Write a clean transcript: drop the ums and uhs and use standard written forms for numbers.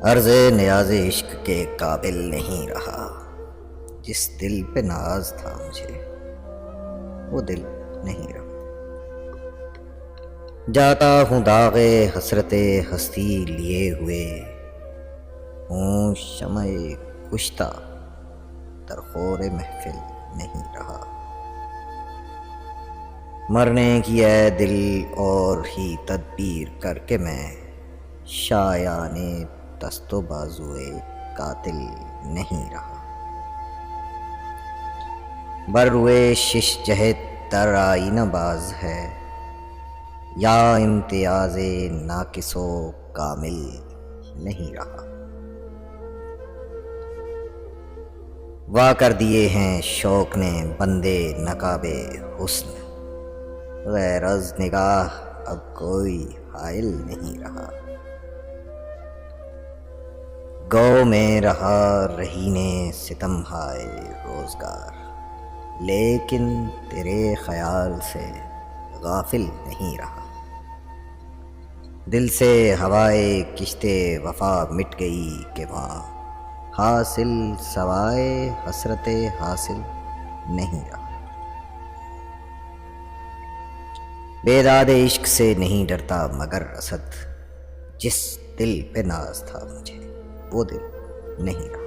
عرض نیاز عشق کے قابل نہیں رہا، جس دل پہ ناز تھا مجھے وہ دل نہیں رہا۔ جاتا ہوں داغ حسرت ہستی لیے ہوئے، ہوں شمع کشتہ در خور محفل نہیں رہا۔ مرنے کی اے دل اور ہی تدبیر کر کے میں، شایان دست و بازوئے قاتل نہیں رہا۔ بر روئے شش جہت در آئینہ باز ہے، یا امتیاز ناقص و کامل نہیں رہا۔ وا کر دیے ہیں شوق نے بندے نقاب حسن، غیر از نگاہ اب کوئی حائل نہیں رہا۔ گو میں رہا رہین ستم ہائے روزگار، لیکن تیرے خیال سے غافل نہیں رہا۔ دل سے ہوائے کشتے وفا مٹ گئی کہ وہاں، حاصل سوائے حسرت حاصل نہیں رہا۔ بیداد عشق سے نہیں ڈرتا مگر اسد، جس دل پہ ناز تھا مجھے وہ دل نہیں رہا۔